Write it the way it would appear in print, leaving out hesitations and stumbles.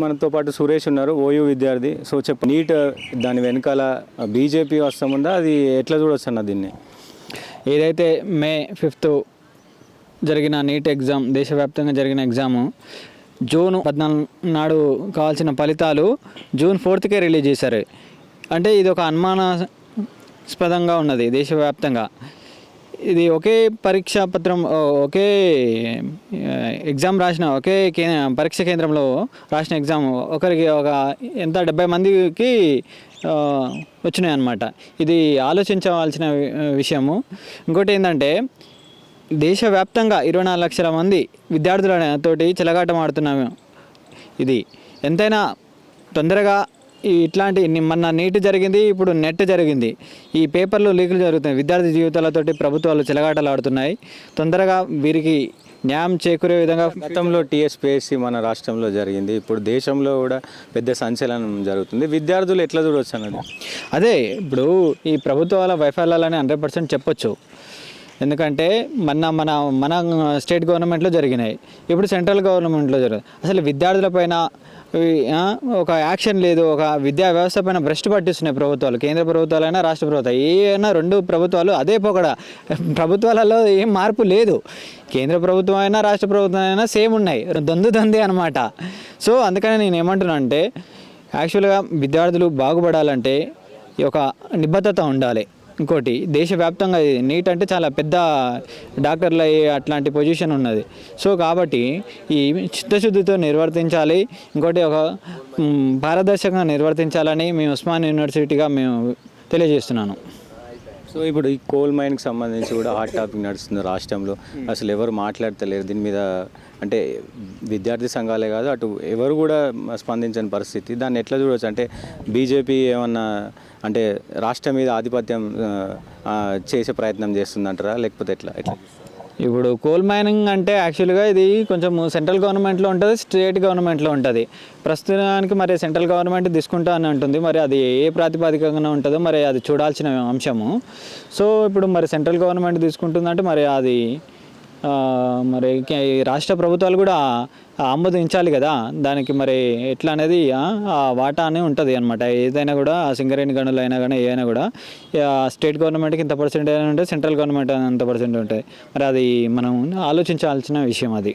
మనతో పాటు సురేష్ ఉన్నారు, ఓయూ విద్యార్థి. సో నీట్ దాని వెనకాల బీజేపీ వస్తాముందా, అది ఎట్లా చూడొచ్చు అన్న దీన్ని? ఏదైతే మే 5th జరిగిన నీట్ ఎగ్జామ్, దేశవ్యాప్తంగా జరిగిన ఎగ్జాము జూన్ 14 నాడు కావాల్సిన ఫలితాలు జూన్ 4కే రిలీజ్ చేశారు. అంటే ఇది ఒక అనుమానాస్పదంగా ఉన్నది దేశవ్యాప్తంగా. ఇది ఒకే పరీక్షా పత్రం, ఒకే ఎగ్జామ్ రాసిన, ఒకే పరీక్ష కేంద్రంలో రాసిన ఎగ్జామ్ ఒకరికి ఒక 70 మందికి వచ్చినాయి అన్నమాట. ఇది ఆలోచించవలసిన విషయము. ఇంకోటి ఏంటంటే, దేశవ్యాప్తంగా 24 లక్షల మంది విద్యార్థులతోటి చెలగాటం ఆడుతున్నాము. ఇది ఎంతైనా తొందరగా ఇట్లాంటి మొన్న నీట్ జరిగింది, ఇప్పుడు నెట్ జరిగింది, ఈ పేపర్లు లీకులు జరుగుతున్నాయి. విద్యార్థి జీవితాలతోటి ప్రభుత్వాలు చెలగాటలు ఆడుతున్నాయి. తొందరగా వీరికి న్యాయం చేకూరే విధంగా గతంలో టీఎస్పీఎస్సీ మన రాష్ట్రంలో జరిగింది, ఇప్పుడు దేశంలో కూడా పెద్ద సంచలనం జరుగుతుంది. విద్యార్థులు ఎట్లా చూడవచ్చు అన్నది? అదే ఇప్పుడు ఈ ప్రభుత్వాల వైఫల్యాలని 100% చెప్పొచ్చు. ఎందుకంటే మన స్టేట్ గవర్నమెంట్లో జరిగినాయి, ఇప్పుడు సెంట్రల్ గవర్నమెంట్లో జరుగుతుంది. అసలు విద్యార్థులపైన ఒక యాక్షన్ లేదు. ఒక విద్యా వ్యవస్థ పైన భ్రష్టు పట్టిస్తున్నాయి ప్రభుత్వాలు, కేంద్ర ప్రభుత్వాలైనా రాష్ట్ర ప్రభుత్వాలు. ఏమైనా 2 ప్రభుత్వాలు అదే పొగడ. ప్రభుత్వాలలో ఏం మార్పు లేదు. కేంద్ర ప్రభుత్వం అయినా రాష్ట్ర ప్రభుత్వం అయినా సేమ్ ఉన్నాయి, దొందే అనమాట. సో అందుకని నేను ఏమంటున్నా అంటే, యాక్చువల్గా విద్యార్థులు బాగుపడాలంటే ఒక నిబద్ధత ఉండాలి. ఇంకోటి, దేశవ్యాప్తంగా నీట్ అంటే చాలా పెద్ద డాక్టర్లు అట్లాంటి పొజిషన్ ఉన్నది. సో కాబట్టి ఈ చిత్తశుద్ధితో నిర్వర్తించాలి. ఇంకోటి, ఒక పారదర్శకంగా నిర్వర్తించాలని మేము ఉస్మానియా యూనివర్సిటీగా మేము తెలియజేస్తున్నాను. సో ఇప్పుడు ఈ కోల్ మైన్కి సంబంధించి కూడా హాట్ టాపిక్ నడుస్తుంది రాష్ట్రంలో. అసలు ఎవరు మాట్లాడతలేరు దీని మీద. అంటే విద్యార్థి సంఘాలే కాదు, అటు ఎవరు కూడా స్పందించని పరిస్థితి. దాన్ని ఎట్లా చూడవచ్చు? అంటే బీజేపీ ఏమన్నా అంటే రాష్ట్రం మీద ఆధిపత్యం చేసే ప్రయత్నం చేస్తుందంటారా, లేకపోతే ఎట్లా? ఇప్పుడు కోల్ మైనింగ్ అంటే యాక్చువల్గా ఇది కొంచెం సెంట్రల్ గవర్నమెంట్లో ఉంటుంది, స్టేట్ గవర్నమెంట్లో ఉంటుంది. ప్రస్తుతానికి మరి సెంట్రల్ గవర్నమెంట్ తీసుకుంటా అని ఉంటుంది. మరి అది ఏ ప్రాతిపదికన ఉంటుందో మరి అది చూడాల్సిన అంశము. సో ఇప్పుడు మరి సెంట్రల్ గవర్నమెంట్ తీసుకుంటుందంటే మరి అది మరి రాష్ట్ర ప్రభుత్వాలు కూడా ఆమోదించాలి కదా దానికి. మరి ఎట్లా అనేది వాటా అని ఉంటుంది అనమాట. ఏదైనా కూడా సింగరేణి గనులు అయినా కానీ ఏదైనా కూడా స్టేట్ గవర్నమెంట్కి ఇంత పర్సెంటేజ్ ఉంటుంది, సెంట్రల్ గవర్నమెంట్ అంత పర్సెంట్ ఉంటుంది. మరి అది మనం ఆలోచించాల్సిన విషయం అది.